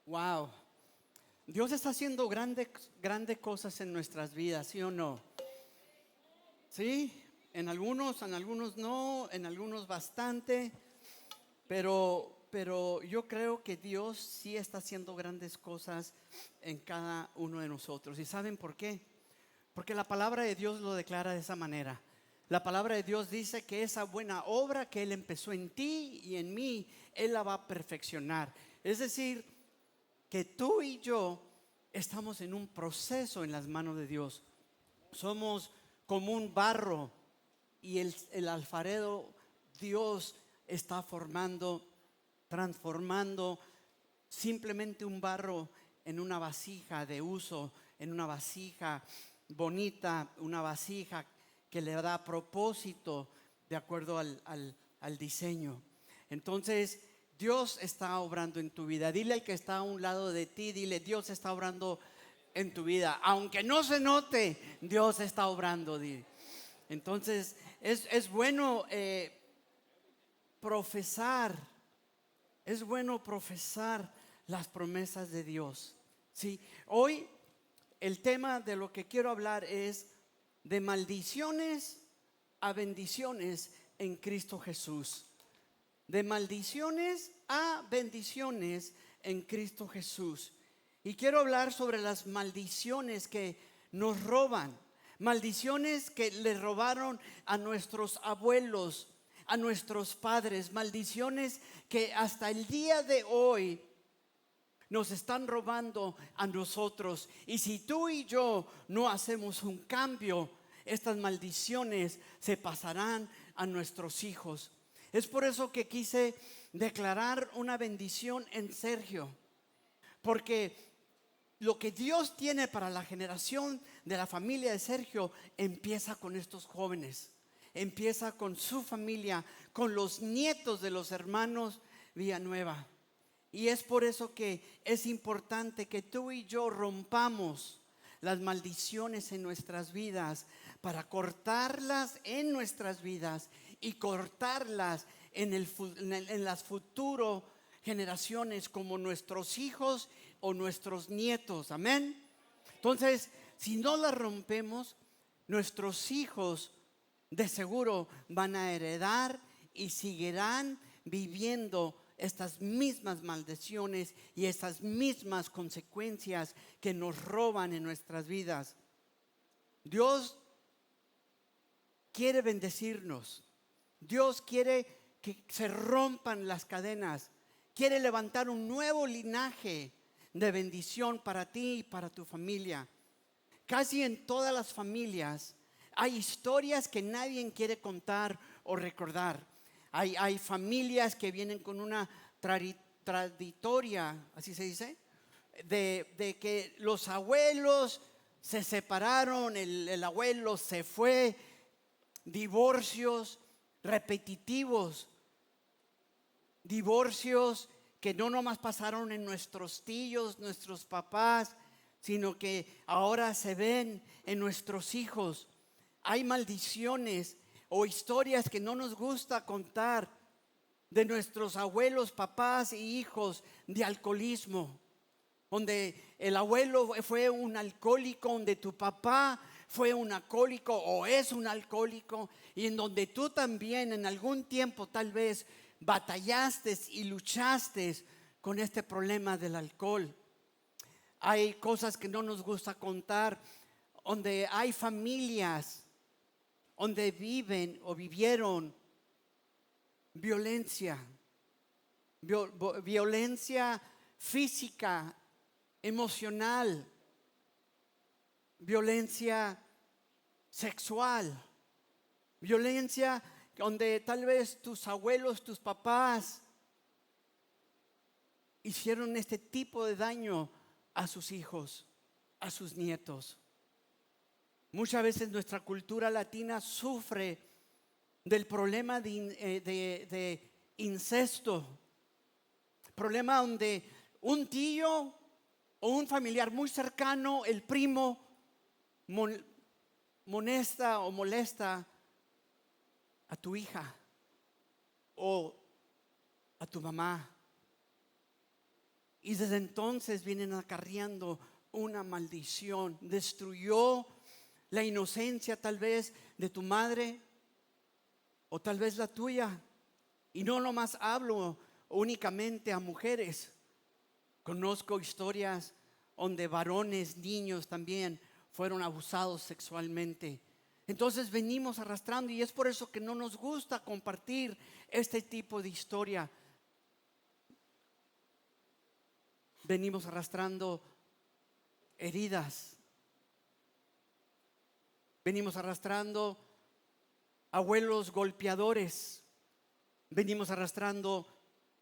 Wow, Dios está haciendo grandes cosas en nuestras vidas, ¿sí o no? Sí, en algunos no, en algunos bastante, pero yo creo que Dios sí está haciendo grandes cosas en cada uno de nosotros. ¿Y saben por qué? Porque la palabra de Dios lo declara de esa manera. La palabra de Dios dice que esa buena obra que Él empezó en ti y en mí, Él la va a perfeccionar. Es decir, que tú y yo estamos en un proceso en las manos de Dios. Somos como un barro y el alfarero, Dios está formando, transformando simplemente un barro en una vasija de uso, en una vasija bonita, una vasija que le da propósito de acuerdo al diseño. Entonces, Dios está obrando en tu vida. Dile al que está a un lado de ti, dile: Dios está obrando en tu vida. Aunque no se note, Dios está obrando. Entonces, es bueno profesar, es bueno profesar las promesas de Dios. Sí, hoy el tema de lo que quiero hablar es de maldiciones a bendiciones en Cristo Jesús. De maldiciones a bendiciones en Cristo Jesús. Y quiero hablar sobre las maldiciones que nos roban. Maldiciones que le robaron a nuestros abuelos, a nuestros padres. Maldiciones que hasta el día de hoy nos están robando a nosotros. Y si tú y yo no hacemos un cambio, estas maldiciones se pasarán a nuestros hijos. Es por eso que quise declarar una bendición en Sergio, porque lo que Dios tiene para la generación de la familia de Sergio empieza con estos jóvenes, empieza con su familia, con los nietos de los hermanos Villanueva. Y es por eso que es importante que tú y yo rompamos las maldiciones en nuestras vidas, para cortarlas en nuestras vidas y cortarlas en las futuras generaciones, como nuestros hijos o nuestros nietos. Amén. Entonces, si no las rompemos, nuestros hijos de seguro van a heredar y seguirán viviendo estas mismas maldiciones y estas mismas consecuencias que nos roban en nuestras vidas. Dios quiere bendecirnos. Dios quiere que se rompan las cadenas. Quiere levantar un nuevo linaje de bendición para ti y para tu familia. Casi en todas las familias hay historias que nadie quiere contar o recordar. Hay familias que vienen con una traditoria, así se dice, de que los abuelos se separaron, el abuelo se fue, divorcios repetitivos, divorcios que no nomás pasaron en nuestros tíos, nuestros papás, sino que ahora se ven en nuestros hijos. Hay maldiciones o historias que no nos gusta contar de nuestros abuelos, papás y hijos, de alcoholismo, donde el abuelo fue un alcohólico, donde tu papá fue un alcohólico o es un alcohólico, y en donde tú también en algún tiempo tal vez batallaste y luchaste con este problema del alcohol. Hay cosas que no nos gusta contar, donde hay familias donde viven o vivieron violencia, violencia física, emocional, violencia sexual, violencia donde tal vez tus abuelos, tus papás hicieron este tipo de daño a sus hijos, a sus nietos. Muchas veces nuestra cultura latina sufre del problema de incesto, problema donde un tío o un familiar muy cercano, el primo, molesta a tu hija o a tu mamá. Y desde entonces vienen acarreando una maldición. Destruyó la inocencia tal vez de tu madre o tal vez la tuya. Y no nomás hablo únicamente a mujeres. Conozco historias donde varones, niños también fueron abusados sexualmente. Entonces venimos arrastrando, y es por eso que no nos gusta compartir este tipo de historia. Venimos arrastrando heridas. Venimos arrastrando abuelos golpeadores. Venimos arrastrando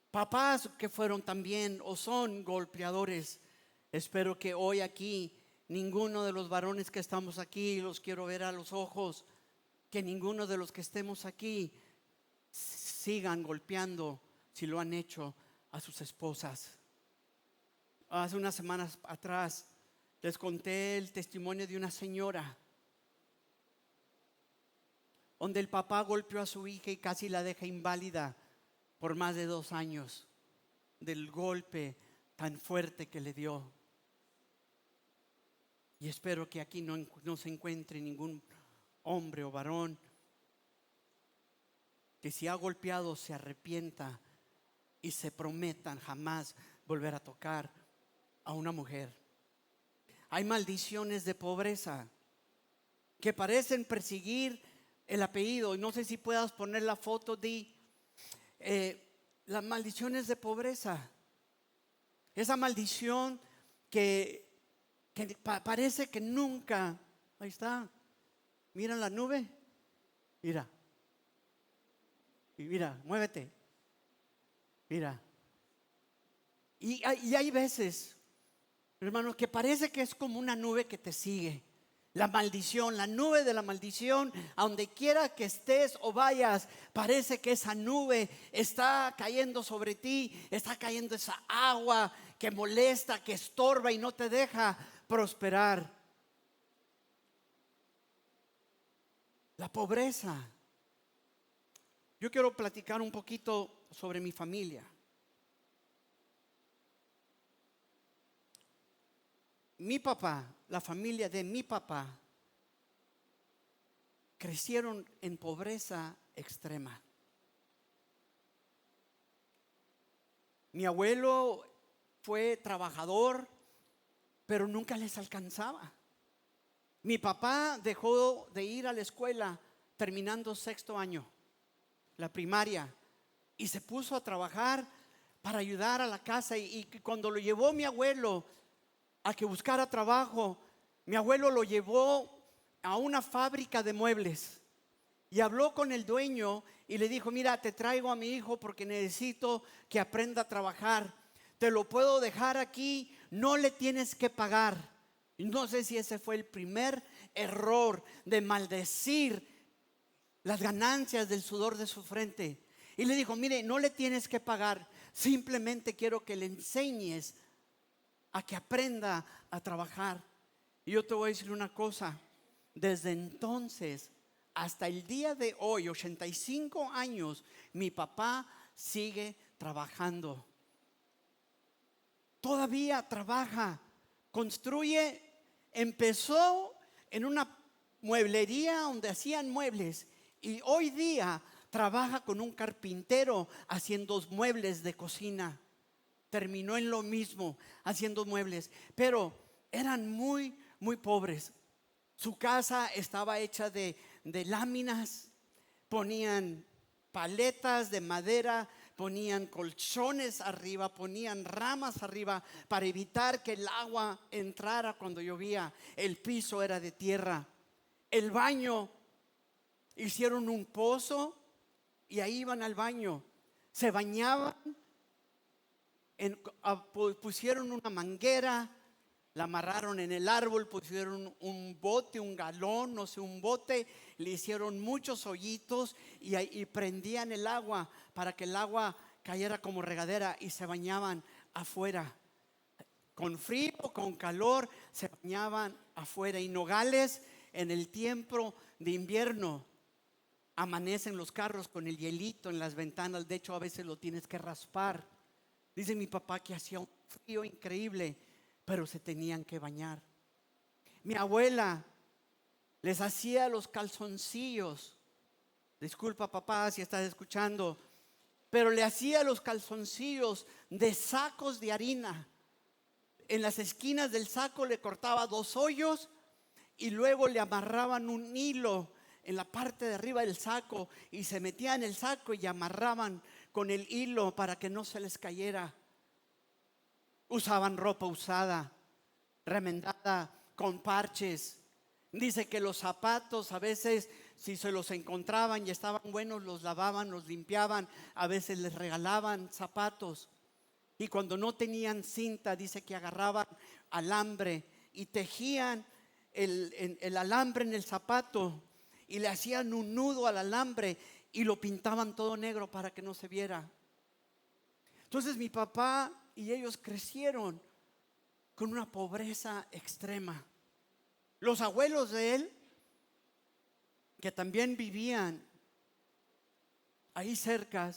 papás que fueron también o son golpeadores. Espero que hoy aquí ninguno de los varones que estamos aquí, los quiero ver a los ojos, que ninguno de los que estemos aquí sigan golpeando, si lo han hecho, a sus esposas. Hace unas semanas atrás les conté el testimonio de una señora donde el papá golpeó a su hija y casi la deja inválida por más de 2 años del golpe tan fuerte que le dio. Y espero que aquí no se encuentre ningún hombre o varón que si ha golpeado se arrepienta y se prometan jamás volver a tocar a una mujer. Hay maldiciones de pobreza que parecen perseguir el apellido. Y no sé si puedas poner la foto de las maldiciones de pobreza. Esa maldición que parece que nunca. Ahí está. Mira la nube. Mira. Y mira, muévete. Mira. Y hay veces, hermanos, que parece que es como una nube que te sigue. La maldición, la nube de la maldición, a donde quiera que estés o vayas, parece que esa nube está cayendo sobre ti, está cayendo esa agua que molesta, que estorba y no te deja prosperar. La pobreza. Yo quiero platicar un poquito sobre mi familia. Mi papá, la familia de mi papá, crecieron en pobreza extrema. Mi abuelo fue trabajador, pero nunca les alcanzaba. Mi papá dejó de ir a la escuela terminando 6º año, la primaria, y se puso a trabajar para ayudar a la casa. Y cuando lo llevó mi abuelo a que buscara trabajo, mi abuelo lo llevó a una fábrica de muebles y habló con el dueño y le dijo: mira, te traigo a mi hijo porque necesito que aprenda a trabajar. Te lo puedo dejar aquí, no le tienes que pagar. Y no sé si ese fue el primer error de maldecir las ganancias del sudor de su frente. Y le dijo: mire, no le tienes que pagar, simplemente quiero que le enseñes a que aprenda a trabajar. Y yo te voy a decir una cosa: desde entonces hasta el día de hoy, 85 años, mi papá sigue trabajando. Todavía trabaja, construye. Empezó en una mueblería donde hacían muebles y hoy día trabaja con un carpintero haciendo muebles de cocina. Terminó en lo mismo, haciendo muebles, pero eran muy, muy pobres. Su casa estaba hecha de láminas, ponían paletas de madera, ponían colchones arriba, ponían ramas arriba para evitar que el agua entrara cuando llovía. El piso era de tierra. El baño, hicieron un pozo y ahí iban al baño. Se bañaban, pusieron una manguera, la amarraron en el árbol, pusieron un bote, un galón, no sé, un bote, le hicieron muchos hoyitos y prendían el agua para que el agua cayera como regadera y se bañaban afuera. Con frío, con calor, se bañaban afuera. Y Nogales, en el tiempo de invierno, amanecen los carros con el hielito en las ventanas. De hecho, a veces lo tienes que raspar Dice mi papá que hacía un frío increíble, pero se tenían que bañar. Mi abuela les hacía los calzoncillos. Disculpa, papá, si estás escuchando, pero le hacía los calzoncillos de sacos de harina. En las esquinas del saco le cortaba 2 hoyos y luego le amarraban un hilo en la parte de arriba del saco y se metían en el saco y amarraban con el hilo para que no se les cayera. Usaban ropa usada, remendada con parches. Dice que los zapatos a veces, si se los encontraban y estaban buenos, los lavaban, los limpiaban. A veces les regalaban zapatos. Y cuando no tenían cinta, dice que agarraban alambre y tejían el alambre en el zapato y le hacían un nudo al alambre y lo pintaban todo negro para que no se viera. Entonces mi papá y ellos crecieron con una pobreza extrema. Los abuelos de él, que también vivían ahí cerca,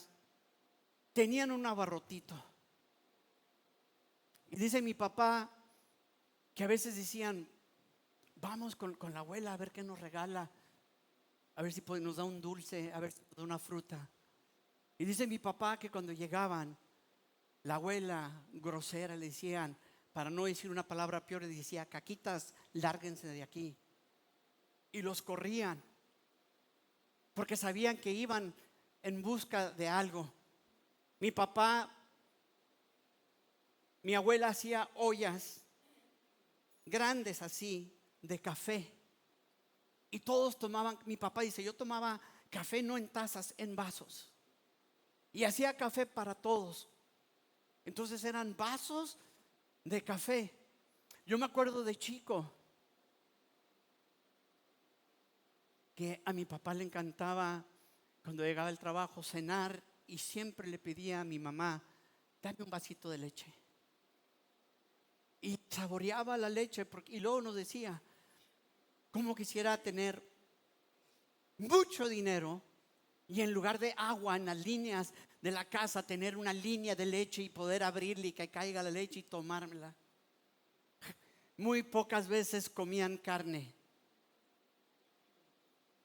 tenían un abarrotito. Y dice mi papá que a veces decían: vamos con la abuela a ver qué nos regala, a ver si nos da un dulce, a ver si nos da una fruta. Y dice mi papá que cuando llegaban, la abuela grosera le decían, para no decir una palabra peor, le decía: caquitas, lárguense de aquí. Y los corrían porque sabían que iban en busca de algo. Mi abuela hacía ollas grandes así de café y todos tomaban. Mi papá dice: yo tomaba café no en tazas, en vasos, y hacía café para todos. Entonces eran vasos de café. Yo me acuerdo de chico que a mi papá le encantaba, cuando llegaba del trabajo, cenar, y siempre le pedía a mi mamá: dame un vasito de leche. Y saboreaba la leche y luego nos decía cómo quisiera tener mucho dinero y en lugar de agua en las líneas de la casa, tener una línea de leche y poder abrirle y que caiga la leche y tomármela. Muy pocas veces comían carne,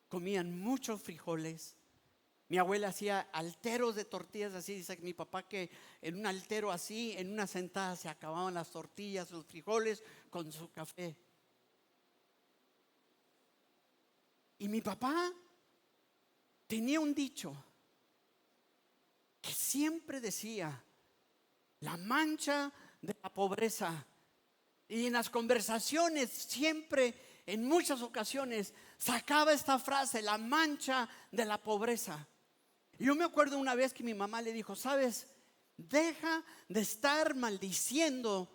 comían muchos frijoles. Mi abuela hacía alteros de tortillas así. Dice que mi papá que en un altero así, en una sentada, se acababan las tortillas, los frijoles con su café. Y mi papá tenía un dicho que siempre decía: la mancha de la pobreza. Y en las conversaciones siempre, en muchas ocasiones, sacaba esta frase: la mancha de la pobreza. Y yo me acuerdo una vez que mi mamá le dijo: sabes, deja de estar maldiciendo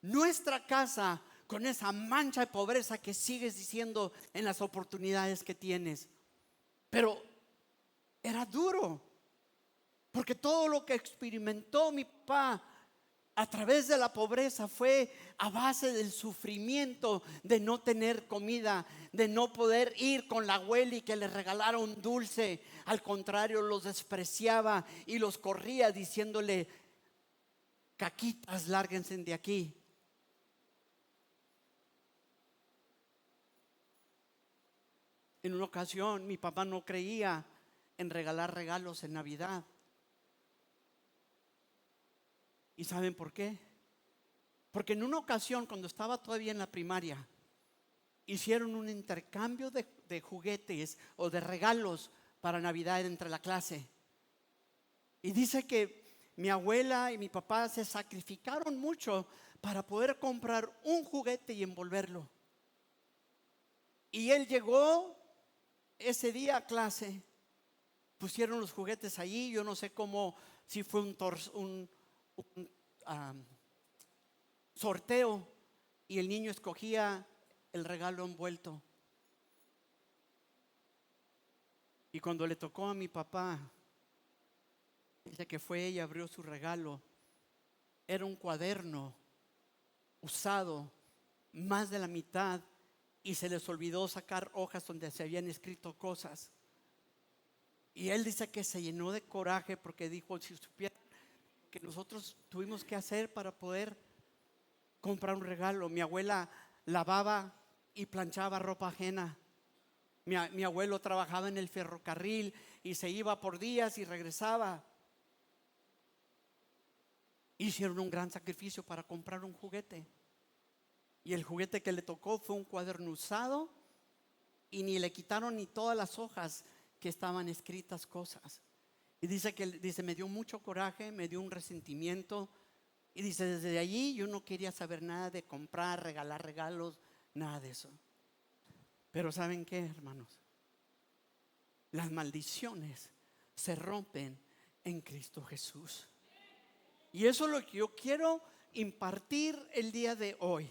nuestra casa con esa mancha de pobreza que sigues diciendo en las oportunidades que tienes. Pero era duro, porque todo lo que experimentó mi papá a través de la pobreza fue a base del sufrimiento de no tener comida, de no poder ir con la abuela y que le regalara un dulce. Al contrario, los despreciaba y los corría diciéndole: caquitas, lárguense de aquí. En una ocasión mi papá no creía en regalar regalos en Navidad. ¿Y saben por qué? Porque en una ocasión, cuando estaba todavía en la primaria, hicieron un intercambio de juguetes o de regalos para Navidad entre la clase. Y dice que mi abuela y mi papá se sacrificaron mucho para poder comprar un juguete y envolverlo. Y él llegó ese día a clase, pusieron los juguetes allí. Yo no sé cómo, si fue un sorteo, y el niño escogía el regalo envuelto. Y cuando le tocó a mi papá, dice que fue y abrió su regalo. Era un cuaderno usado, más de la mitad, y se les olvidó sacar hojas donde se habían escrito cosas. Y él dice que se llenó de coraje porque dijo: si supieran que nosotros tuvimos que hacer para poder comprar un regalo. Mi abuela lavaba y planchaba ropa ajena. Mi abuelo trabajaba en el ferrocarril y se iba por días y regresaba. Hicieron un gran sacrificio para comprar un juguete. Y el juguete que le tocó fue un cuaderno usado y ni le quitaron ni todas las hojas que estaban escritas cosas. Y dice, me dio mucho coraje, me dio un resentimiento. Y dice, desde allí yo no quería saber nada de comprar, regalar regalos, nada de eso. Pero ¿saben qué, hermanos? Las maldiciones se rompen en Cristo Jesús. Y eso es lo que yo quiero impartir el día de hoy.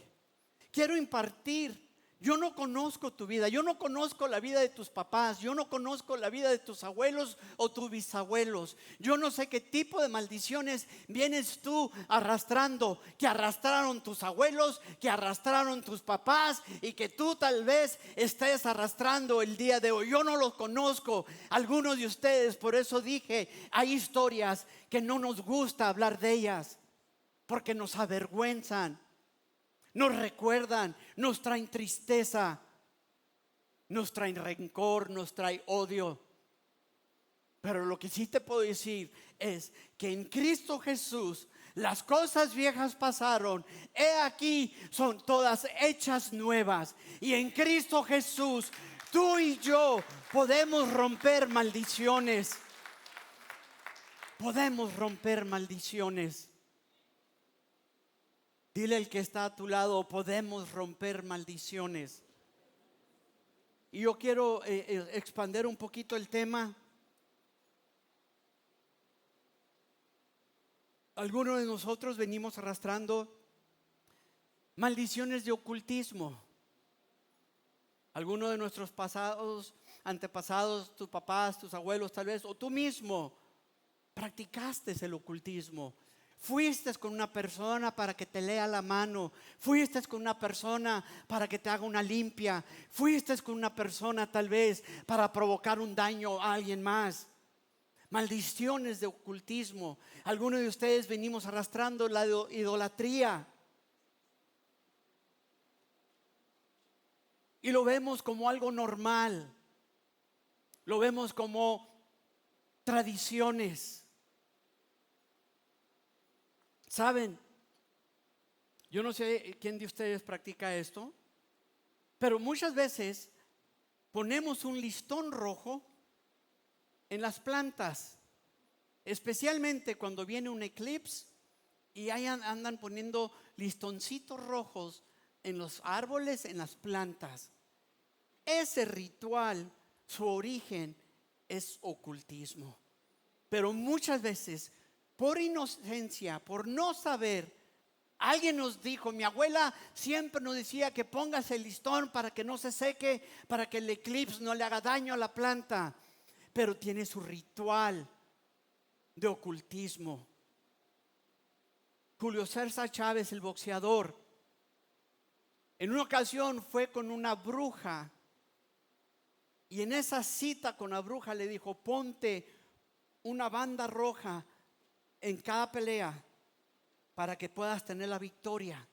Quiero impartir. Yo no conozco tu vida, yo no conozco la vida de tus papás, yo no conozco la vida de tus abuelos o tus bisabuelos. Yo no sé qué tipo de maldiciones vienes tú arrastrando, que arrastraron tus abuelos, que arrastraron tus papás y que tú tal vez estés arrastrando el día de hoy. Yo no los conozco, algunos de ustedes, por eso dije, hay historias que no nos gusta hablar de ellas, porque nos avergüenzan. Nos recuerdan, nos traen tristeza, nos traen rencor, nos trae odio. Pero lo que sí te puedo decir es que en Cristo Jesús las cosas viejas pasaron, he aquí son todas hechas nuevas. Y en Cristo Jesús tú y yo podemos romper maldiciones. Podemos romper maldiciones. Dile al que está a tu lado, podemos romper maldiciones. Y yo quiero expandir un poquito el tema. Algunos de nosotros venimos arrastrando maldiciones de ocultismo. Algunos de nuestros antepasados, tus papás, tus abuelos tal vez, o tú mismo practicaste el ocultismo. Fuiste con una persona para que te lea la mano. Fuiste con una persona para que te haga una limpia. Fuiste con una persona tal vez para provocar un daño a alguien más. Maldiciones de ocultismo. Algunos de ustedes venimos arrastrando la idolatría. Y lo vemos como algo normal. Lo vemos como tradiciones. ¿Saben? Yo no sé quién de ustedes practica esto, pero muchas veces ponemos un listón rojo en las plantas, especialmente cuando viene un eclipse y ahí andan poniendo listoncitos rojos en los árboles, en las plantas. Ese ritual, su origen es ocultismo, pero muchas veces por inocencia, por no saber, alguien nos dijo, mi abuela siempre nos decía que pongas el listón para que no se seque, para que el eclipse no le haga daño a la planta, pero tiene su ritual de ocultismo. Julio César Chávez, el boxeador, en una ocasión fue con una bruja y en esa cita con la bruja le dijo, ponte una banda roja en cada pelea para que puedas tener la victoria,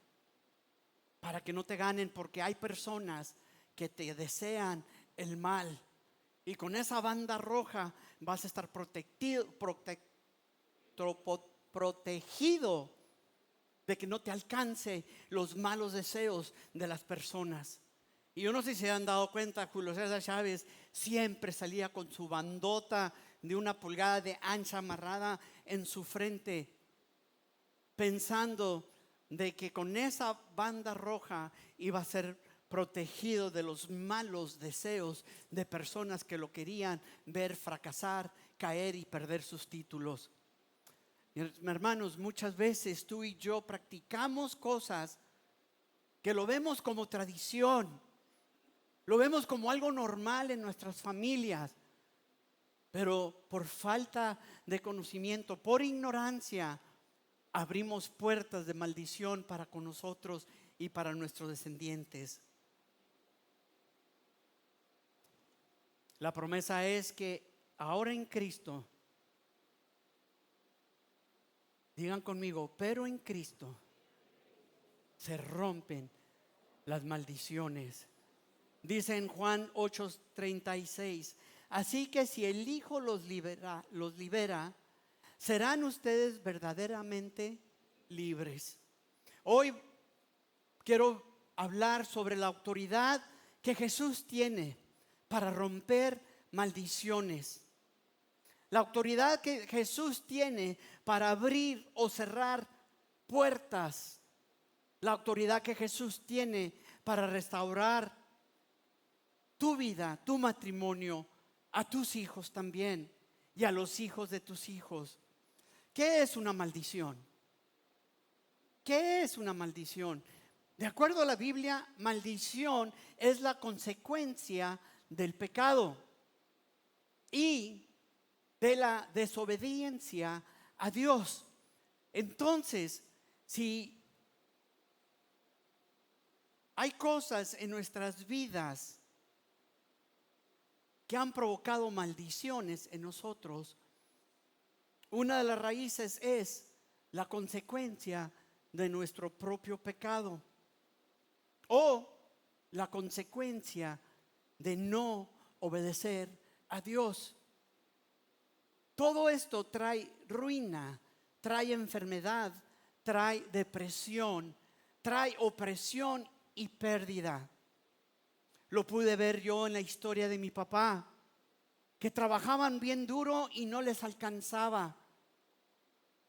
para que no te ganen, porque hay personas que te desean el mal y con esa banda roja vas a estar protegido de que no te alcance los malos deseos de las personas. Y yo no sé si se han dado cuenta, Julio César Chávez siempre salía con su bandota de 1 pulgada de ancha amarrada en su frente, pensando de que con esa banda roja iba a ser protegido de los malos deseos de personas que lo querían ver fracasar, caer y perder sus títulos. Hermanos, muchas veces tú y yo practicamos cosas que lo vemos como tradición, lo vemos como algo normal en nuestras familias, pero por falta de conocimiento, por ignorancia, abrimos puertas de maldición para con nosotros y para nuestros descendientes. La promesa es que ahora en Cristo, Digan conmigo, pero en Cristo se rompen las maldiciones. Dice en Juan 8:36, así que si el Hijo los libera, serán ustedes verdaderamente libres. Hoy quiero hablar sobre la autoridad que Jesús tiene para romper maldiciones. La autoridad que Jesús tiene para abrir o cerrar puertas. La autoridad que Jesús tiene para restaurar tu vida, tu matrimonio, a tus hijos también y a los hijos de tus hijos. ¿Qué es una maldición? ¿Qué es una maldición? De acuerdo a la Biblia, maldición es la consecuencia del pecado y de la desobediencia a Dios. Entonces, si hay cosas en nuestras vidas que han provocado maldiciones en nosotros, una de las raíces es la consecuencia de nuestro propio pecado o la consecuencia de no obedecer a Dios. Todo esto trae ruina, trae enfermedad, trae depresión, trae opresión y pérdida. Lo pude ver yo en la historia de mi papá, que trabajaban bien duro y no les alcanzaba.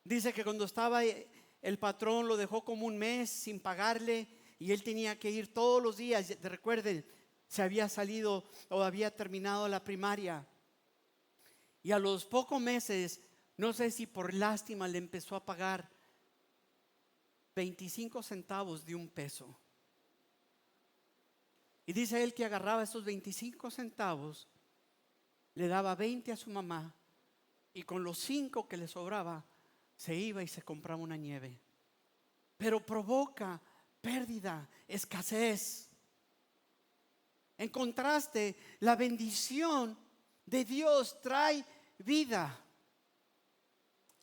Dice que cuando estaba el patrón lo dejó como un mes sin pagarle y él tenía que ir todos los días. Recuerden, se había salido o había terminado la primaria. Y a los pocos meses, no sé si por lástima, le empezó a pagar 25 centavos de un peso. Y dice él que agarraba esos 25 centavos, le daba 20 a su mamá y con los 5 que le sobraba se iba y se compraba una nieve. Pero provoca pérdida, escasez. En contraste, la bendición de Dios trae vida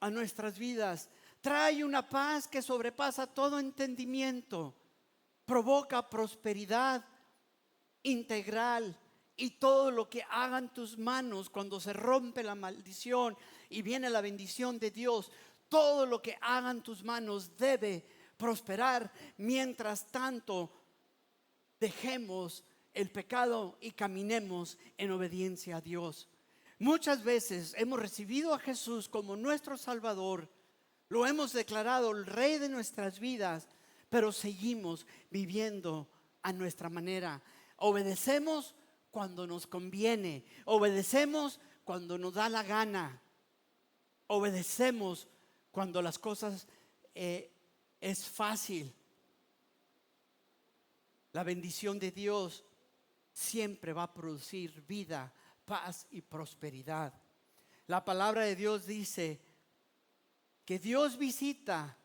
a nuestras vidas, trae una paz que sobrepasa todo entendimiento, provoca prosperidad integral. Y todo lo que hagan tus manos cuando se rompe la maldición y viene la bendición de Dios, todo lo que hagan tus manos debe prosperar. Mientras tanto, dejemos el pecado y caminemos en obediencia a Dios. Muchas veces hemos recibido a Jesús como nuestro Salvador, lo hemos declarado el Rey de nuestras vidas, pero seguimos viviendo a nuestra manera. Obedecemos cuando nos conviene, obedecemos cuando nos da la gana, obedecemos cuando las cosas es fácil. La bendición de Dios siempre va a producir vida, paz y prosperidad. La palabra de Dios dice que Dios visita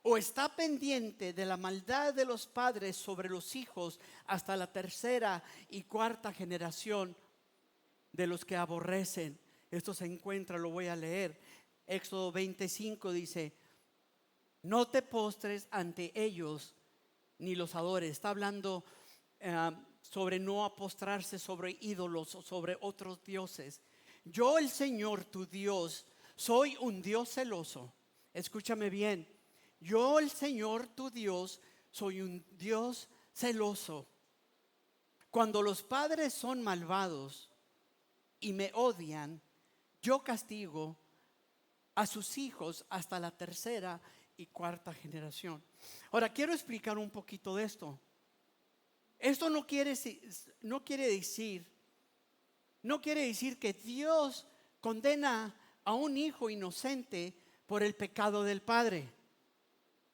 o está pendiente de la maldad de los padres sobre los hijos hasta la tercera y cuarta generación de los que aborrecen. Esto se encuentra, lo voy a leer. Éxodo 25 dice: no te postres ante ellos ni los adores. Está hablando sobre no apostrarse sobre ídolos o sobre otros dioses. Yo, el Señor tu Dios, soy un Dios celoso. Escúchame bien. Yo, el Señor tu Dios, soy un Dios celoso. Cuando los padres son malvados y me odian, yo castigo a sus hijos hasta la tercera y cuarta generación. Ahora quiero explicar un poquito de esto. Esto no quiere decir que Dios condena a un hijo inocente por el pecado del padre,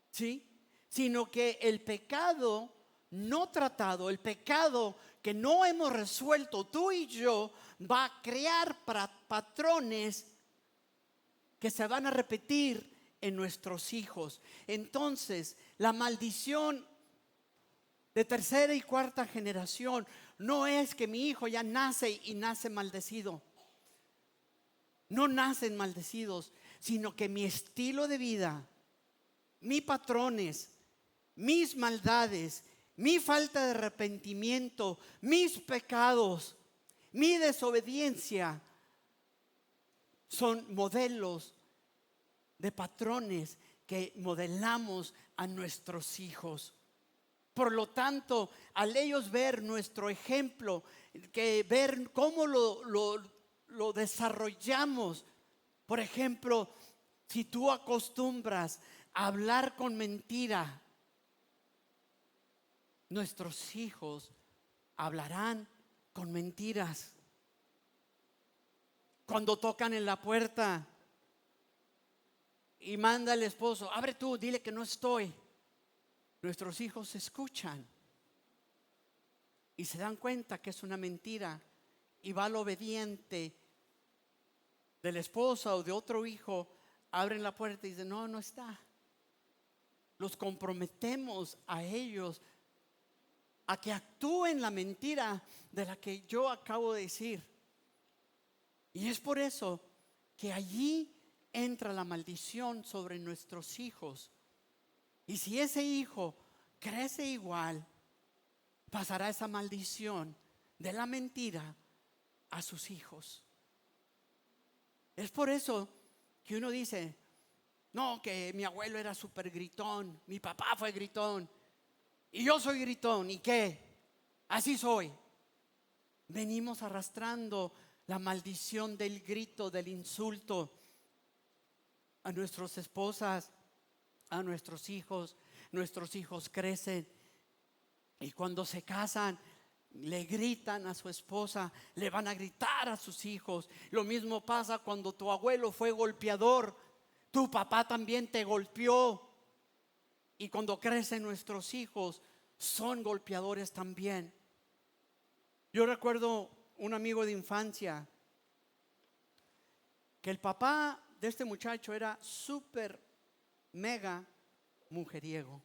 ¿sí? Sino que el pecado no tratado, el pecado que no hemos resuelto tú y yo, va a crear patrones que se van a repetir en nuestros hijos. Entonces, la maldición de tercera y cuarta generación no es que mi hijo ya nace y nace maldecido. No nacen maldecidos, sino que mi estilo de vida, mis patrones, mis maldades, mi falta de arrepentimiento, mis pecados, mi desobediencia son modelos de patrones que modelamos a nuestros hijos. Por lo tanto, al ellos ver nuestro ejemplo, que ver cómo lo desarrollamos. Por ejemplo, si tú acostumbras a hablar con mentira, nuestros hijos hablarán con mentiras. Cuando tocan en la puerta y manda el esposo, abre tú, dile que no estoy. Nuestros hijos escuchan y se dan cuenta que es una mentira, y va al obediente de la esposa o de otro hijo, abren la puerta y dicen, no, no está. Los comprometemos a ellos a que actúen la mentira de la que yo acabo de decir. Y es por eso que allí entra la maldición sobre nuestros hijos. Y si ese hijo crece igual, pasará esa maldición de la mentira a sus hijos. Es por eso que uno dice, no, que mi abuelo era súper gritón, mi papá fue gritón, y yo soy gritón, ¿y qué? Así soy. Venimos arrastrando la maldición del grito, del insulto a nuestras esposas, a nuestros hijos. Nuestros hijos crecen y cuando se casan le gritan a su esposa, le van a gritar a sus hijos. Lo mismo pasa cuando tu abuelo fue golpeador, tu papá también te golpeó. Y cuando crecen nuestros hijos son golpeadores también. Yo recuerdo un amigo de infancia que el papá de este muchacho era súper mega mujeriego.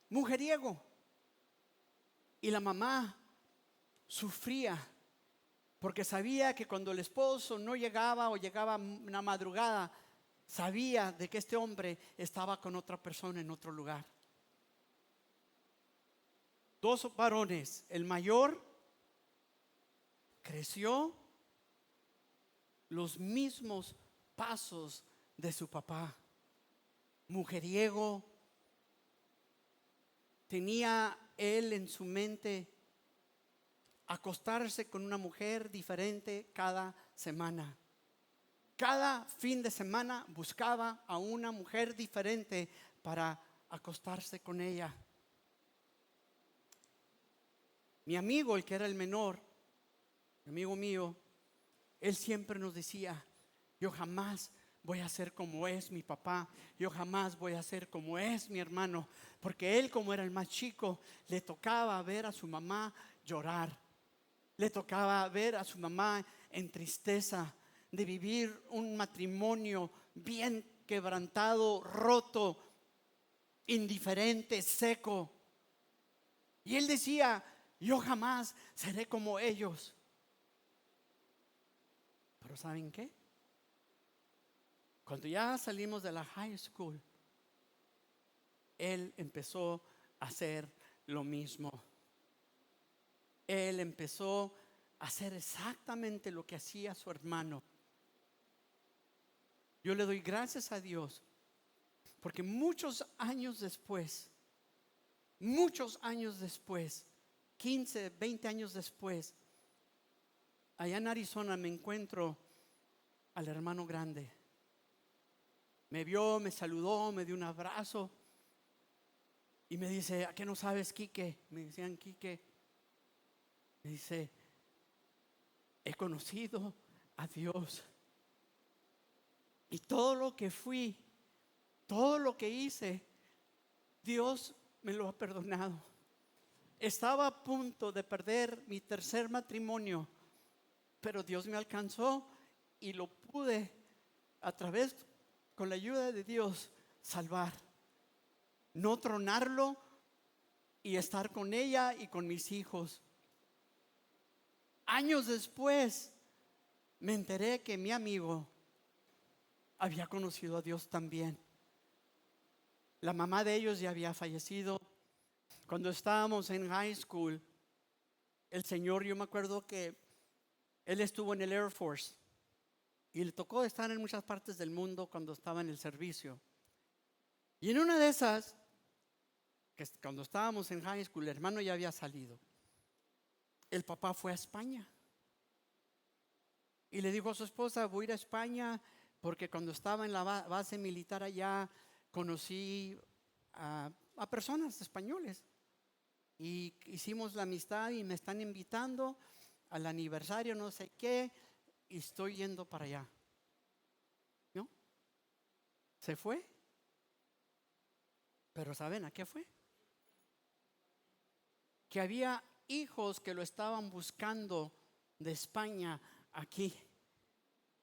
Mujeriego. Y la mamá sufría porque sabía que cuando el esposo no llegaba o llegaba una madrugada, sabía de que este hombre estaba con otra persona en otro lugar. Dos varones, el mayor creció los mismos pasos de su papá, mujeriego. Tenía él en su mente acostarse con una mujer diferente cada semana. Cada fin de semana buscaba a una mujer diferente para acostarse con ella. Mi amigo, el que era el menor, amigo mío, él siempre nos decía, yo jamás voy a ser como es mi papá, yo jamás voy a ser como es mi hermano, porque él, como era el más chico, le tocaba ver a su mamá llorar, le tocaba ver a su mamá en tristeza de vivir un matrimonio bien quebrantado, roto, indiferente, seco. Y él decía, yo jamás seré como ellos. Pero ¿saben qué? Cuando ya salimos de la high school, él empezó a hacer lo mismo. Él empezó a hacer exactamente lo que hacía su hermano. Yo le doy gracias a Dios porque muchos años después, 15, 20 años después, allá en Arizona me encuentro al hermano grande. Me vio, me saludó, me dio un abrazo y me dice, ¿a qué no sabes, Quique? Me decían Quique. Me dice, he conocido a Dios y todo lo que fui, todo lo que hice, Dios me lo ha perdonado. Estaba a punto de perder mi tercer matrimonio, pero Dios me alcanzó y lo pude, a través, con la ayuda de Dios, salvar. No tronarlo y estar con ella y con mis hijos. Años después me enteré que mi amigo había conocido a Dios también. La mamá de ellos ya había fallecido. Cuando estábamos en high school, el señor, yo me acuerdo que él estuvo en el Air Force y le tocó estar en muchas partes del mundo cuando estaba en el servicio. Y en una de esas, que cuando estábamos en high school, el hermano ya había salido. El papá fue a España y le dijo a su esposa: voy a ir a España porque cuando estaba en la base militar allá conocí a personas españoles y hicimos la amistad y me están invitando al aniversario no sé qué y estoy yendo para allá. ¿No? Se fue. Pero ¿saben a qué fue? Que había hijos que lo estaban buscando de España aquí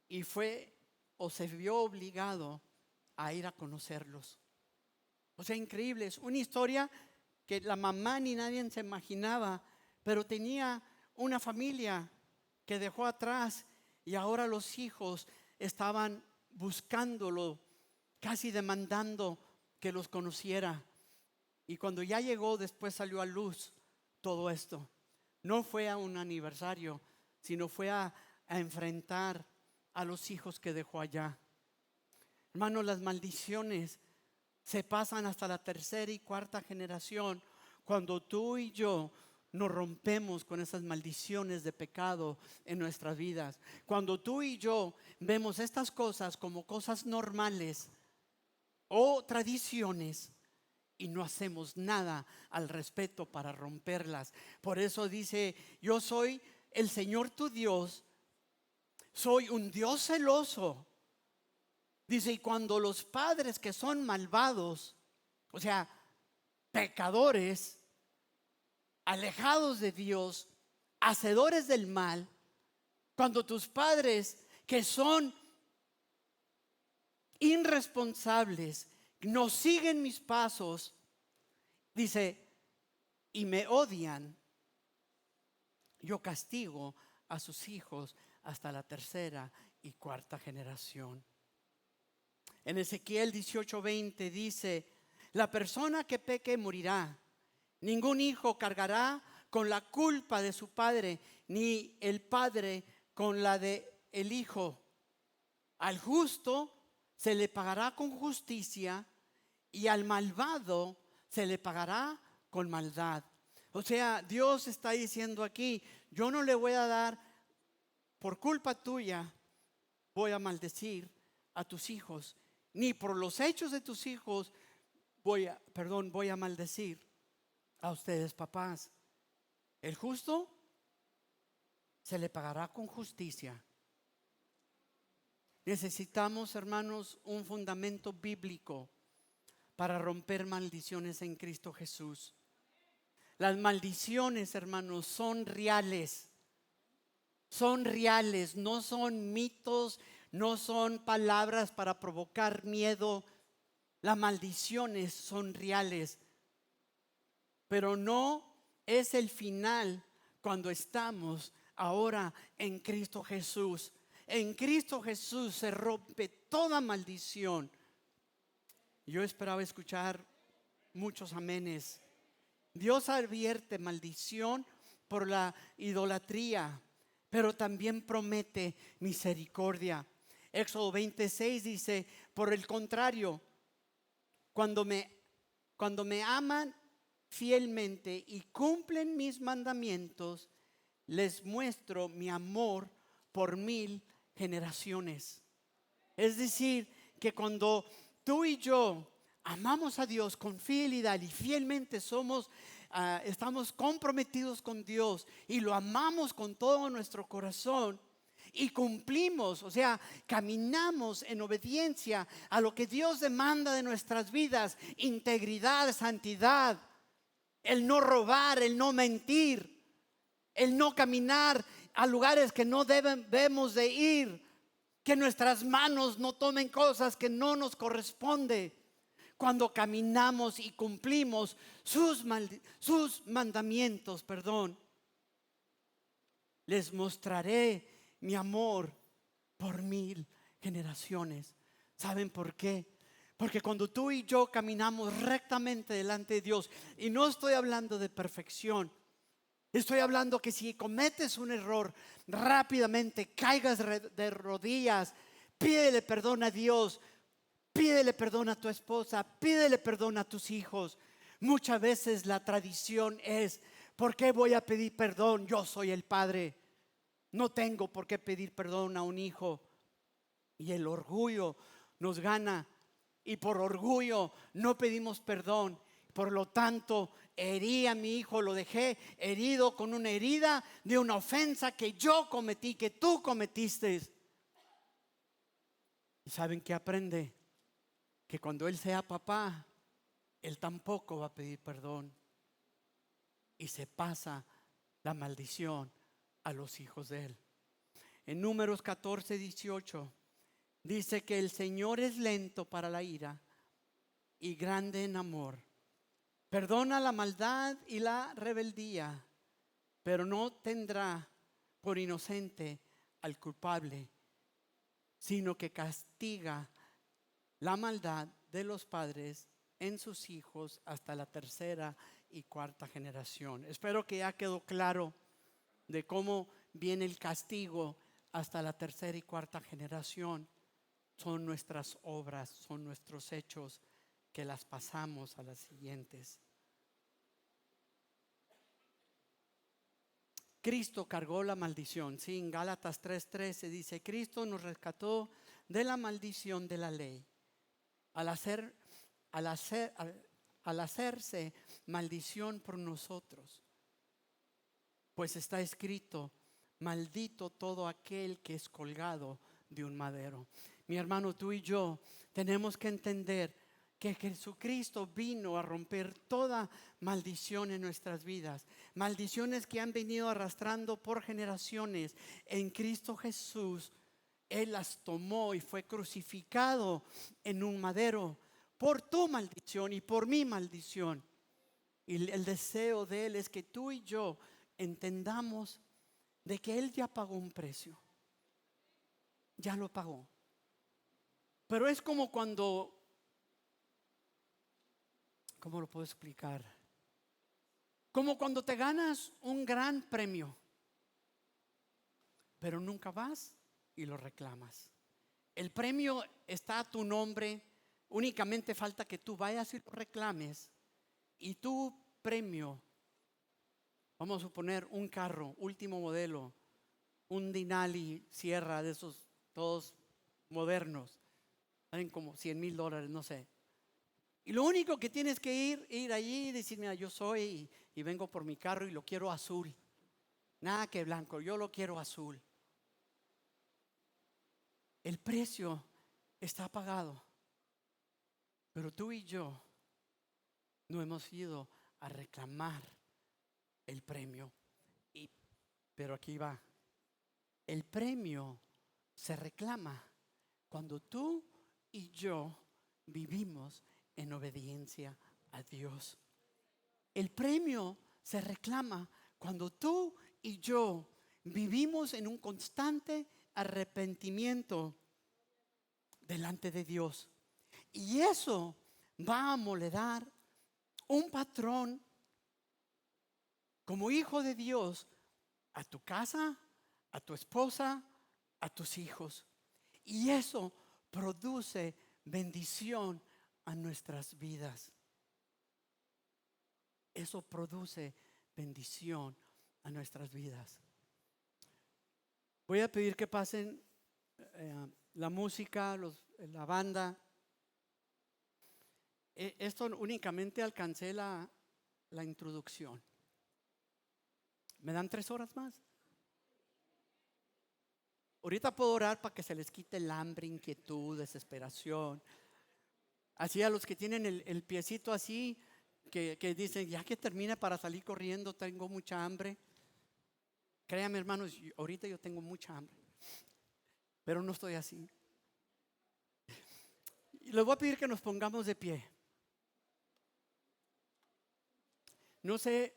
y fue o se vio obligado a ir a conocerlos. O sea, increíble, es una historia que la mamá ni nadie se imaginaba, pero tenía una familia que dejó atrás y ahora los hijos estaban buscándolo, casi demandando que los conociera. Y cuando ya llegó, después salió a luz todo esto. No fue a un aniversario, sino fue a enfrentar a los hijos que dejó allá. Hermanos, las maldiciones se pasan hasta la tercera y cuarta generación cuando tú y yo nos rompemos con esas maldiciones de pecado en nuestras vidas. Cuando tú y yo vemos estas cosas como cosas normales o tradiciones y no hacemos nada al respecto para romperlas. Por eso dice: yo soy el Señor tu Dios, soy un Dios celoso. Dice: y cuando los padres que son malvados, o sea, pecadores, alejados de Dios, hacedores del mal, cuando tus padres que son irresponsables no siguen mis pasos, dice, y me odian, yo castigo a sus hijos hasta la tercera y cuarta generación. En Ezequiel 18:20 dice: la persona que peque morirá. Ningún hijo cargará con la culpa de su padre, ni el padre con la de el hijo. Al justo se le pagará con justicia y al malvado se le pagará con maldad. O sea, Dios está diciendo aquí: yo no le voy a dar, por culpa tuya voy a maldecir a tus hijos, ni por los hechos de tus hijos voy a maldecir a ustedes, papás. El justo se le pagará con justicia. Necesitamos, hermanos, un fundamento bíblico para romper maldiciones en Cristo Jesús. Las maldiciones, hermanos, son reales. Son reales, no son mitos, no son palabras para provocar miedo. Las maldiciones son reales, pero no es el final cuando estamos ahora en Cristo Jesús. En Cristo Jesús se rompe toda maldición. Yo esperaba escuchar muchos amenes. Dios advierte maldición por la idolatría, pero también promete misericordia. Éxodo 26 dice: por el contrario, cuando me aman fielmente y cumplen mis mandamientos, les muestro mi amor por 1000 generaciones. Es decir, que cuando tú y yo amamos a Dios con fidelidad y fielmente estamos comprometidos con Dios y lo amamos con todo nuestro corazón y cumplimos, o sea, caminamos en obediencia a lo que Dios demanda de nuestras vidas: integridad, santidad, el no robar, el no mentir, el no caminar a lugares que no debemos de ir, que nuestras manos no tomen cosas que no nos corresponde. Cuando caminamos y cumplimos sus mandamientos, les mostraré mi amor por 1000 generaciones. ¿Saben por qué? Porque cuando tú y yo caminamos rectamente delante de Dios, y no estoy hablando de perfección, estoy hablando que si cometes un error, rápidamente caigas de rodillas, pídele perdón a Dios, pídele perdón a tu esposa, pídele perdón a tus hijos. Muchas veces la tradición es: ¿por qué voy a pedir perdón? Yo soy el padre, no tengo por qué pedir perdón a un hijo. Y el orgullo nos gana, y por orgullo no pedimos perdón. Por lo tanto, herí a mi hijo, lo dejé herido con una herida de una ofensa que yo cometí, que tú cometiste. ¿Y saben qué aprende? Que cuando él sea papá, él tampoco va a pedir perdón, y se pasa la maldición a los hijos de él. En Números 14:18 dice que el Señor es lento para la ira y grande en amor. Perdona la maldad y la rebeldía, pero no tendrá por inocente al culpable, sino que castiga la maldad de los padres en sus hijos hasta la tercera y cuarta generación. Espero que ya quedó claro de cómo viene el castigo hasta la tercera y cuarta generación. Son nuestras obras, son nuestros hechos que las pasamos a las siguientes. Cristo cargó la maldición. Sí, en Gálatas 3:13 dice: Cristo nos rescató de la maldición de la ley al hacerse maldición por nosotros. Pues está escrito: maldito todo aquel que es colgado de un madero. Mi hermano, tú y yo tenemos que entender que Jesucristo vino a romper toda maldición en nuestras vidas. Maldiciones que han venido arrastrando por generaciones. En Cristo Jesús, Él las tomó y fue crucificado en un madero por tu maldición y por mi maldición. Y el deseo de Él es que tú y yo entendamos de que Él ya pagó un precio. Ya lo pagó. Pero es como cuando, ¿cómo lo puedo explicar? Como cuando te ganas un gran premio, pero nunca vas y lo reclamas. El premio está a tu nombre, únicamente falta que tú vayas y lo reclames. Y tu premio, vamos a suponer un carro, último modelo, un Denali Sierra de esos todos modernos, valen como $100,000, no sé. Y lo único que tienes que ir allí y decir: mira, yo soy y vengo por mi carro y lo quiero azul. Nada que blanco, yo lo quiero azul. El precio está pagado, pero tú y yo no hemos ido a reclamar el premio. Pero aquí va. El premio se reclama cuando tú y yo vivimos en obediencia a Dios. El premio se reclama cuando tú y yo vivimos en un constante arrepentimiento delante de Dios. Y eso va a moldar un patrón como hijo de Dios a tu casa, a tu esposa, a tus hijos. Y eso produce bendición a nuestras vidas. Eso produce bendición a nuestras vidas. Voy a pedir que pasen la música, la banda. Esto únicamente alcancé la introducción. ¿Me dan 3 horas más? Ahorita puedo orar para que se les quite el hambre, inquietud, desesperación. Así a los que tienen el piecito así, que dicen: ya que termina para salir corriendo, tengo mucha hambre. Créanme, hermanos, ahorita yo tengo mucha hambre, pero no estoy así. Y les voy a pedir que nos pongamos de pie. No sé,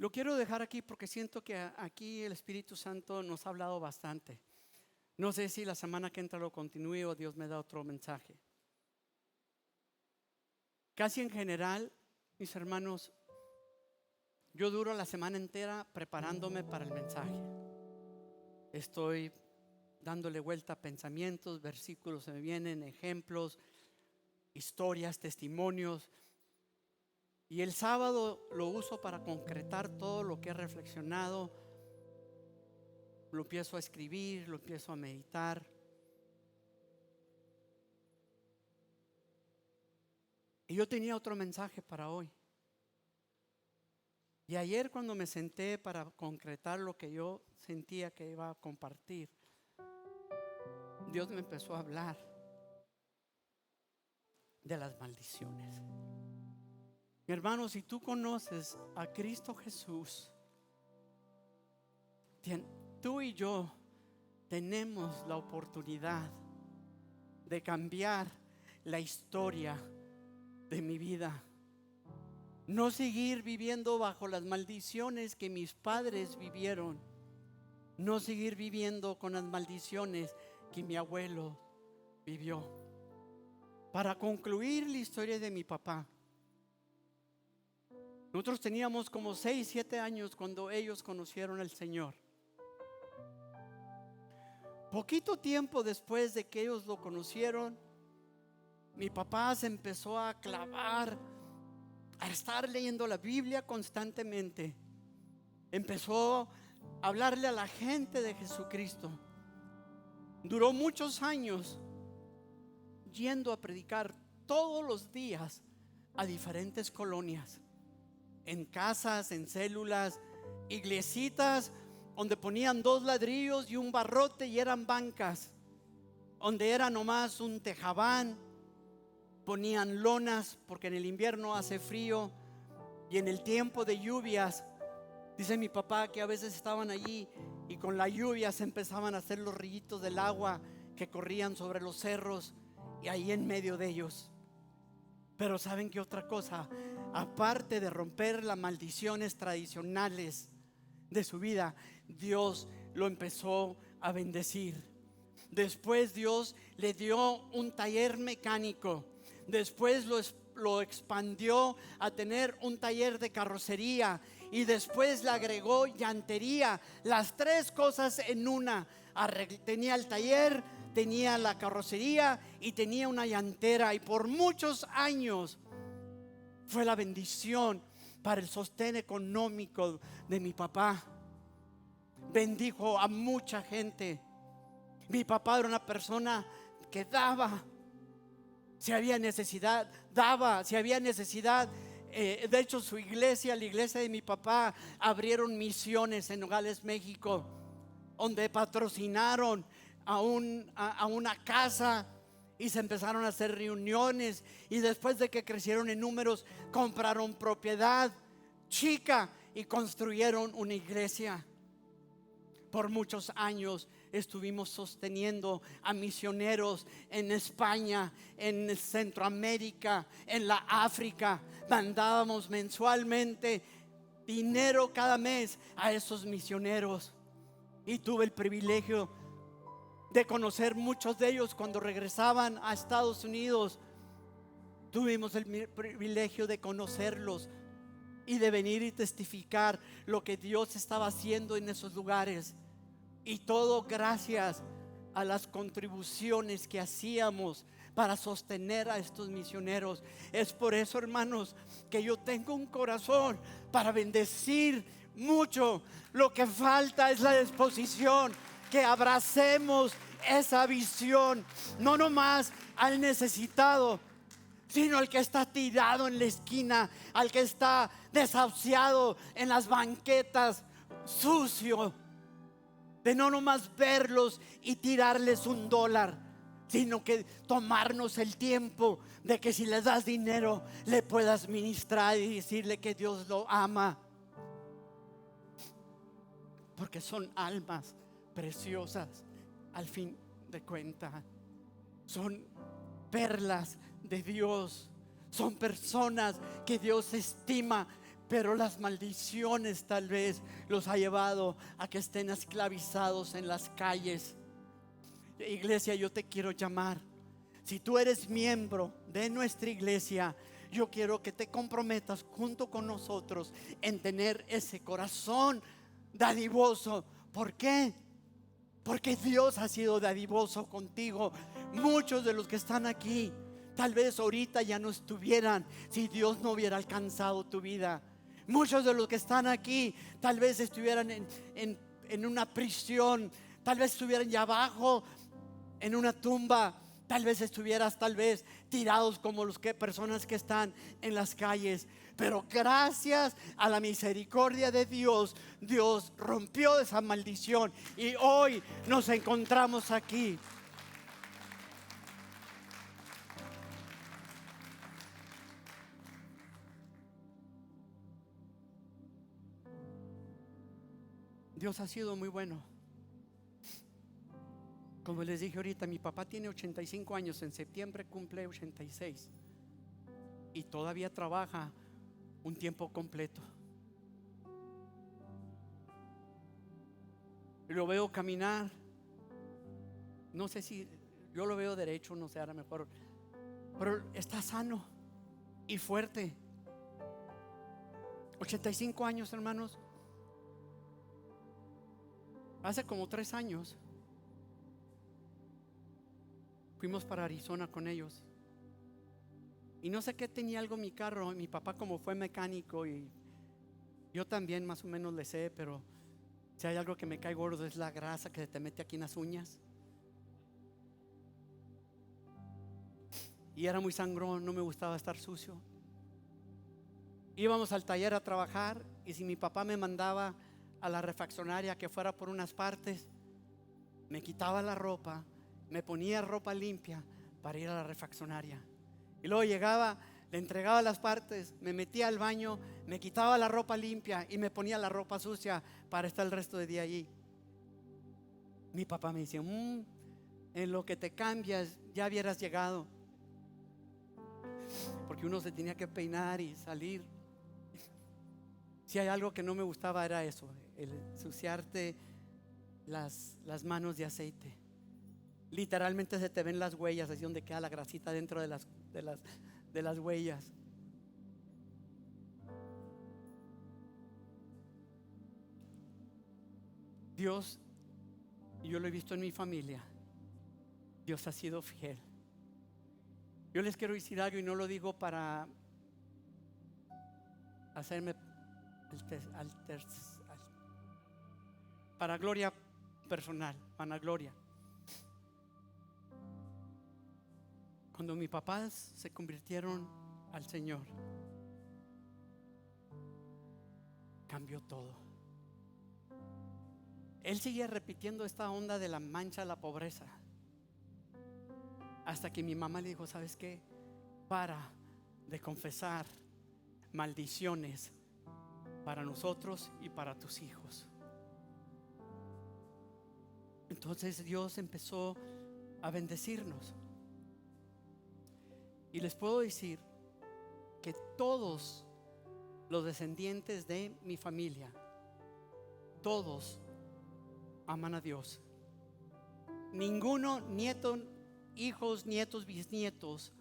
Lo quiero dejar aquí porque siento que aquí el Espíritu Santo nos ha hablado bastante. No sé si la semana que entra lo continúe o Dios me da otro mensaje. Casi en general, mis hermanos, yo duro la semana entera preparándome para el mensaje. Estoy dándole vuelta a pensamientos, versículos se me vienen, ejemplos, historias, testimonios. Y el sábado lo uso para concretar todo lo que he reflexionado. Lo empiezo a escribir, lo empiezo a meditar. Y yo tenía otro mensaje para hoy. Y ayer cuando me senté para concretar lo que yo sentía que iba a compartir, Dios me empezó a hablar de las maldiciones. Mi hermano, si tú conoces a Cristo Jesús, tú y yo tenemos la oportunidad de cambiar la historia de mi vida. No seguir viviendo bajo las maldiciones que mis padres vivieron. No seguir viviendo con las maldiciones que mi abuelo vivió. Para concluir la historia de mi papá, nosotros teníamos como 6, 7 años cuando ellos conocieron al Señor. Poquito tiempo después de que ellos lo conocieron, mi papá se empezó a clavar, a estar leyendo la Biblia constantemente. Empezó a hablarle a la gente de Jesucristo. Duró muchos años yendo a predicar todos los días a diferentes colonias, en casas, en células, iglesitas donde ponían 2 ladrillos y un barrote y eran bancas, donde era nomás un tejabán. Ponían lonas porque en el invierno hace frío y en el tiempo de lluvias, dice mi papá que a veces estaban allí y con la lluvia se empezaban a hacer los rillitos del agua que corrían sobre los cerros y ahí en medio de ellos. Pero ¿saben qué otra cosa? Aparte de romper las maldiciones tradicionales de su vida, Dios lo empezó a bendecir. Después Dios le dio un taller mecánico. Después lo expandió a tener un taller de carrocería. Y después le agregó llantería. Las 3 cosas en una. Tenía el taller, tenía la carrocería y tenía una llantera. Y por muchos años fue la bendición para el sostén económico de mi papá. Bendijo a mucha gente. Mi papá era una persona que daba. Si había necesidad, daba. Si había necesidad, de hecho su iglesia, la iglesia de mi papá, abrieron misiones en Nogales, México, donde patrocinaron a una casa y se empezaron a hacer reuniones. Y después de que crecieron en números, compraron propiedad chica y construyeron una iglesia. Por muchos años estuvimos sosteniendo a misioneros en España, en Centroamérica, en la África. Mandábamos mensualmente dinero cada mes a esos misioneros. Y tuve el privilegio de conocer muchos de ellos cuando regresaban a Estados Unidos. Tuvimos el privilegio de conocerlos y de venir y testificar lo que Dios estaba haciendo en esos lugares. Y todo gracias a las contribuciones que hacíamos para sostener a estos misioneros. Es por eso, hermanos, que yo tengo un corazón para bendecir mucho. Lo que falta es la disposición, que abracemos esa visión, no nomás al necesitado, sino al que está tirado en la esquina, al que está desahuciado en las banquetas, sucio. De no nomás verlos y tirarles $1, sino que tomarnos el tiempo de que si les das dinero le puedas ministrar y decirle que Dios lo ama, porque son almas preciosas. Al fin de cuentas son perlas de Dios, son personas que Dios estima pero las maldiciones tal vez los ha llevado a que estén esclavizados en las calles. Iglesia, yo te quiero llamar. Si tú eres miembro de nuestra iglesia, yo quiero que te comprometas junto con nosotros en tener ese corazón dadivoso. ¿Por qué? Porque Dios ha sido dadivoso contigo. Muchos de los que están aquí tal vez ahorita ya no estuvieran si Dios no hubiera alcanzado tu vida. Muchos de los que están aquí tal vez estuvieran en una prisión, tal vez estuvieran ya abajo en una tumba, tal vez estuvieras tirados como personas que están en las calles. Pero gracias a la misericordia de Dios, Dios rompió esa maldición y hoy nos encontramos aquí. Dios ha sido muy bueno. Como les dije ahorita, mi papá tiene 85 años, en septiembre cumple 86 y todavía trabaja un tiempo completo. Lo veo caminar, no sé si yo lo veo derecho, no sé, a lo mejor, pero está sano y fuerte. 85 años, hermanos. Hace como 3 años fuimos para Arizona con ellos. Y no sé qué tenía algo en mi carro. Mi papá, como fue mecánico, y yo también más o menos le sé, pero si hay algo que me cae gordo es la grasa que se te mete aquí en las uñas. Y era muy sangrón, no me gustaba estar sucio. Íbamos al taller a trabajar, y si mi papá me mandaba a la refaccionaria que fuera por unas partes, me quitaba la ropa, me ponía ropa limpia para ir a la refaccionaria. Y luego llegaba, le entregaba las partes, me metía al baño, me quitaba la ropa limpia y me ponía la ropa sucia para estar el resto del día allí. Mi papá me decía, en lo que te cambias ya hubieras llegado. Porque uno se tenía que peinar y salir. Si hay algo que no me gustaba era eso, el ensuciarte las manos de aceite. Literalmente se te ven las huellas, así donde queda la grasita dentro de las huellas. Dios, y yo lo he visto en mi familia, Dios ha sido fiel. Yo les quiero decir algo, y no lo digo para hacerme para gloria personal, vanagloria. Cuando mis papás se convirtieron al Señor, cambió todo. Él seguía repitiendo esta onda de la mancha, la pobreza, hasta que mi mamá le dijo, ¿sabes qué? Para de confesar maldiciones para nosotros y para tus hijos. Entonces Dios empezó a bendecirnos. Y les puedo decir que todos los descendientes de mi familia, todos aman a Dios. Ninguno, nieto, hijos, nietos, bisnietos,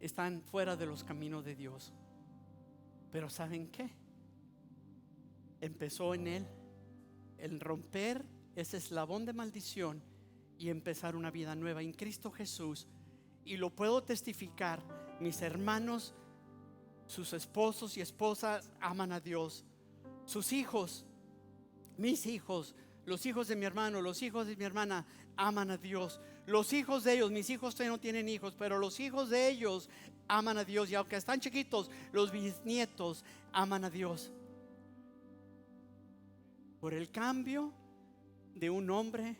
están fuera de los caminos de Dios. Pero ¿saben qué? Empezó en él el romper ese eslabón de maldición y empezar una vida nueva en Cristo Jesús. Y lo puedo testificar, mis hermanos, sus esposos y esposas aman a Dios. Sus hijos, mis hijos, los hijos de mi hermano, los hijos de mi hermana aman a Dios. Los hijos de ellos, mis hijos todavía no tienen hijos, pero los hijos de ellos aman a Dios. Y aunque están chiquitos, los bisnietos aman a Dios. Por el cambio de un hombre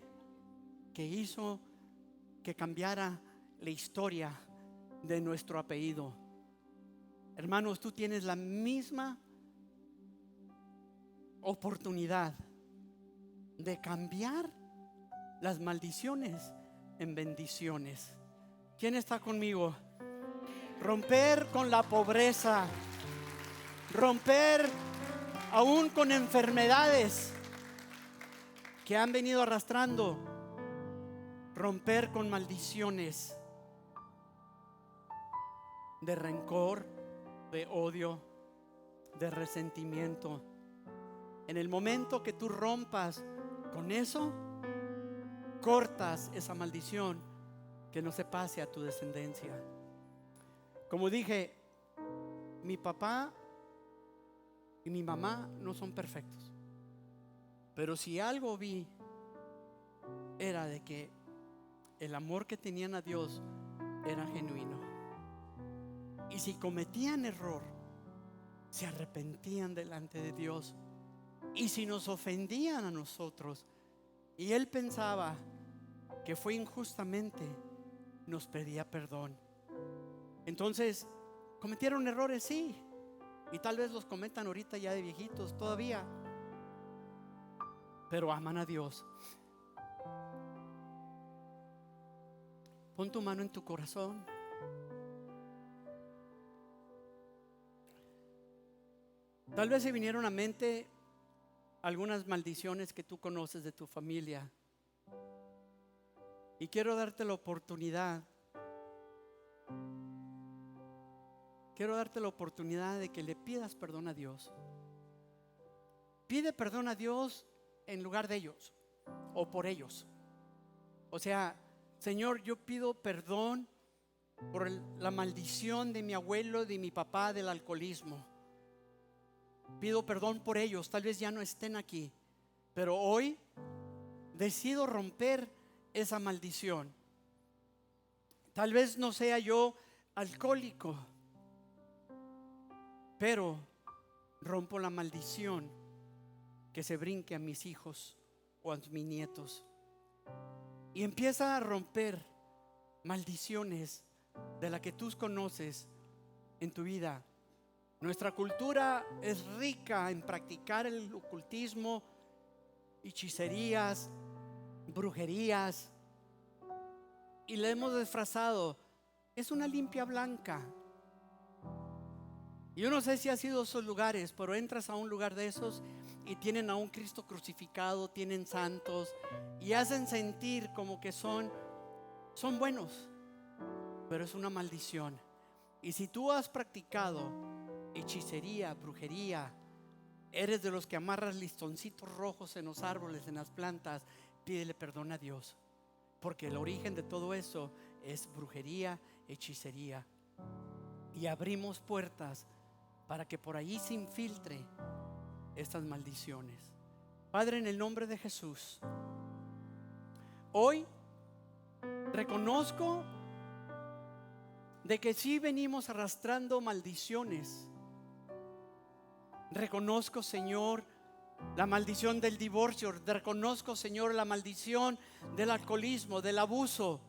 que hizo que cambiara la historia de nuestro apellido. Hermanos, tú tienes la misma oportunidad de cambiar las maldiciones en bendiciones. ¿Quién está conmigo? Romper con la pobreza, romper con la maldición, romper con la maldición en bendiciones. ¿Quién está conmigo? Romper con la pobreza, romper con la maldición en bendiciones. ¿Quién está conmigo? Romper con la pobreza, romper con la maldición en bendiciones. ¿Quién está conmigo? Romper con la pobreza, romper con la maldición en bendiciones. ¿Quién está conmigo? Romper con la pobreza, Romper aún con enfermedades que han venido arrastrando. Romper con maldiciones de rencor, de odio, de resentimiento. En el momento que tú rompas con eso, cortas esa maldición, que no se pase a tu descendencia. Como dije, mi papá y mi mamá no son perfectos, pero si algo vi era de que el amor que tenían a Dios era genuino. Y si cometían error, se arrepentían delante de Dios. Y si nos ofendían a nosotros y Él pensaba que fue injustamente, nos pedía perdón. Entonces, cometieron errores, sí, y tal vez los cometan ahorita ya de viejitos todavía, pero aman a Dios. Pon tu mano en tu corazón. Tal vez se vinieron a mente algunas maldiciones que tú conoces de tu familia, y quiero darte la oportunidad. Quiero darte la oportunidad de que le pidas perdón a Dios. Pide perdón a Dios en lugar de ellos o por ellos. O sea, Señor, yo pido perdón por la maldición de mi abuelo, de mi papá, del alcoholismo. Pido perdón por ellos, tal vez ya no estén aquí, pero hoy decido romper esa maldición. Tal vez no sea yo alcohólico, pero rompo la maldición que se brinque a mis hijos o a mis nietos. Y empieza a romper maldiciones de las que tú conoces en tu vida. Nuestra cultura es rica en practicar el ocultismo, hechicerías, brujerías, y le hemos disfrazado. Es una limpia blanca. Yo no sé si has ido a esos lugares, pero entras a un lugar de esos y tienen a un Cristo crucificado, tienen santos y hacen sentir como que son buenos, pero es una maldición. Y si tú has practicado hechicería, brujería, eres de los que amarras listoncitos rojos en los árboles, en las plantas, pídele perdón a Dios, porque el origen de todo eso es brujería, hechicería. Y abrimos puertas para que por allí se infiltre estas maldiciones. Padre, en el nombre de Jesús, hoy reconozco de que sí venimos arrastrando maldiciones. Reconozco, Señor, la maldición del divorcio. Reconozco, Señor, la maldición del alcoholismo, del abuso,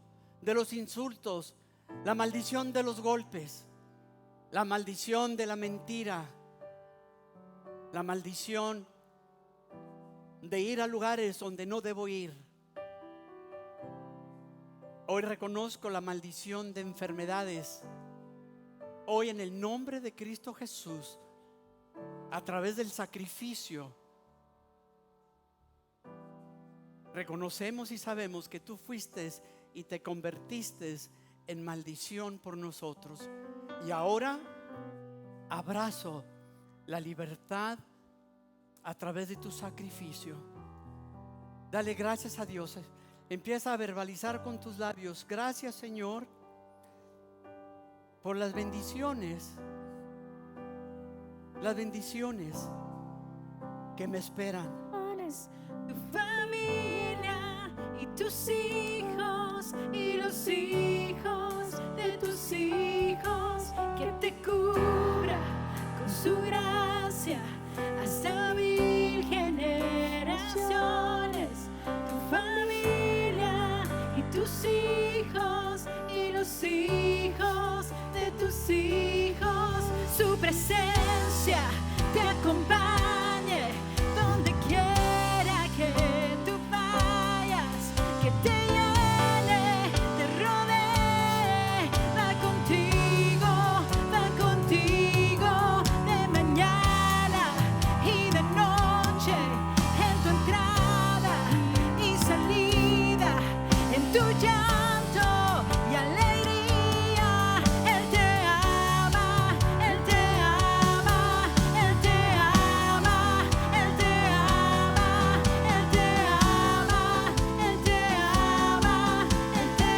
de los insultos, la maldición de los golpes, la maldición de la mentira, la maldición de ir a lugares donde no debo ir. Hoy reconozco la maldición de enfermedades. Hoy, en el nombre de Cristo Jesús, a través del sacrificio, reconocemos y sabemos que tú fuiste y te convertiste en maldición por nosotros. Y ahora abrazo la libertad a través de tu sacrificio. Dale gracias a Dios. Empieza a verbalizar con tus labios: gracias, Señor, por las bendiciones que me esperan. Tu familia y tus hijos y los hijos de tus hijos, que te cubra con su gracia hasta 1000 generaciones. Tu familia y tus hijos y los hijos de tus hijos, su presencia te acompañe donde quiera que tú vayas, que te llene, te rodee. tu llanto y alegría. Él te ama, Él te ama, Él te ama, Él te ama, Él te ama, Él te ama, Él te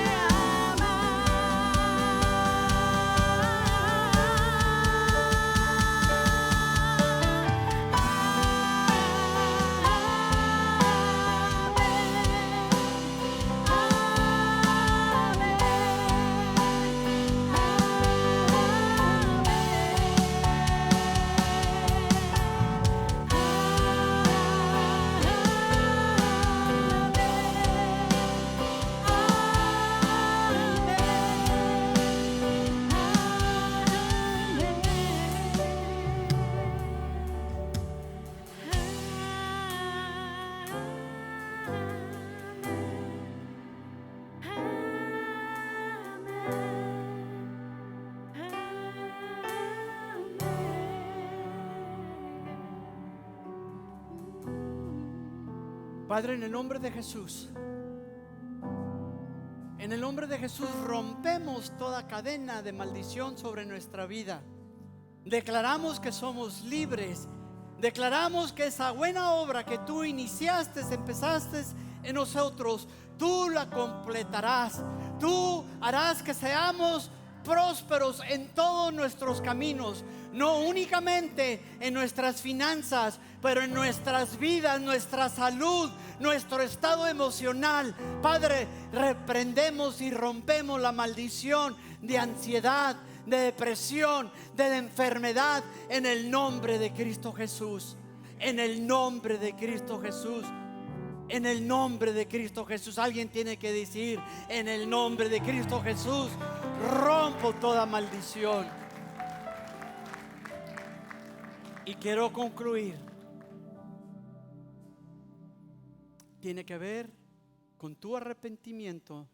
Padre, en el nombre de Jesús, en el nombre de Jesús rompemos toda cadena de maldición sobre nuestra vida. Declaramos que somos libres. Declaramos que esa buena obra que tú iniciaste, empezaste en nosotros, tú la completarás. Tú harás que seamos prósperos en todos nuestros caminos, no únicamente en nuestras finanzas, pero en nuestras vidas, nuestra salud, nuestro estado emocional. Padre, reprendemos y rompemos la maldición de ansiedad, de depresión, de enfermedad, en el nombre de Cristo Jesús. En el nombre de Cristo Jesús. En el nombre de Cristo Jesús. Alguien tiene que decir: en el nombre de Cristo Jesús rompo toda maldición. Y quiero concluir. Tiene que ver con tu arrepentimiento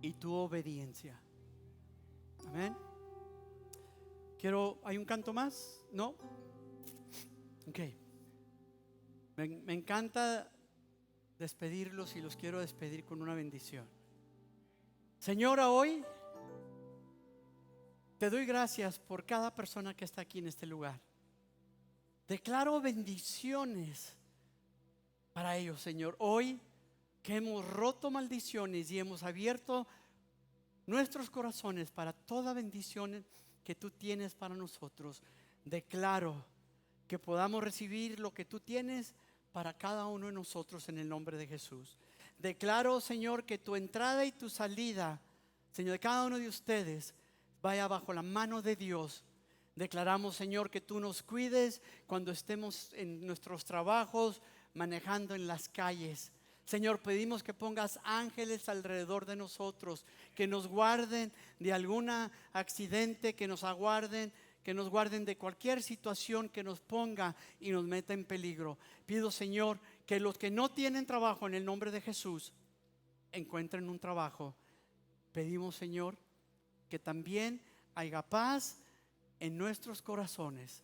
y tu obediencia. Amén. ¿Hay un canto más? ¿No? Ok. Me encanta despedirlos y los quiero despedir con una bendición. Señora, hoy te doy gracias por cada persona que está aquí en este lugar. Declaro bendiciones para ellos, Señor. Hoy que hemos roto maldiciones y hemos abierto nuestros corazones para toda bendición que tú tienes para nosotros, declaro que podamos recibir lo que tú tienes para cada uno de nosotros en el nombre de Jesús. Declaro, Señor, que tu entrada y tu salida, Señor, de cada uno de ustedes vaya bajo la mano de Dios. Declaramos, Señor, que tú nos cuides cuando estemos en nuestros trabajos, manejando en las calles. Señor, pedimos que pongas ángeles alrededor de nosotros, que nos guarden de algún accidente, que nos guarden de cualquier situación que nos ponga y nos meta en peligro. Pido, Señor, que los que no tienen trabajo, en el nombre de Jesús, encuentren un trabajo. Pedimos, Señor, que también haya paz en nuestros corazones,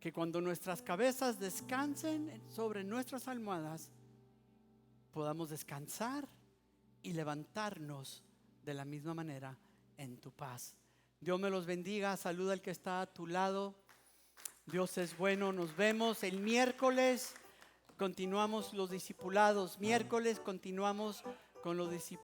que cuando nuestras cabezas descansen sobre nuestras almohadas, podamos descansar y levantarnos de la misma manera en tu paz. Dios me los bendiga. Saluda al que está a tu lado. Dios es bueno. Nos vemos el miércoles. Continuamos los discipulados. Miércoles continuamos con los discipulados.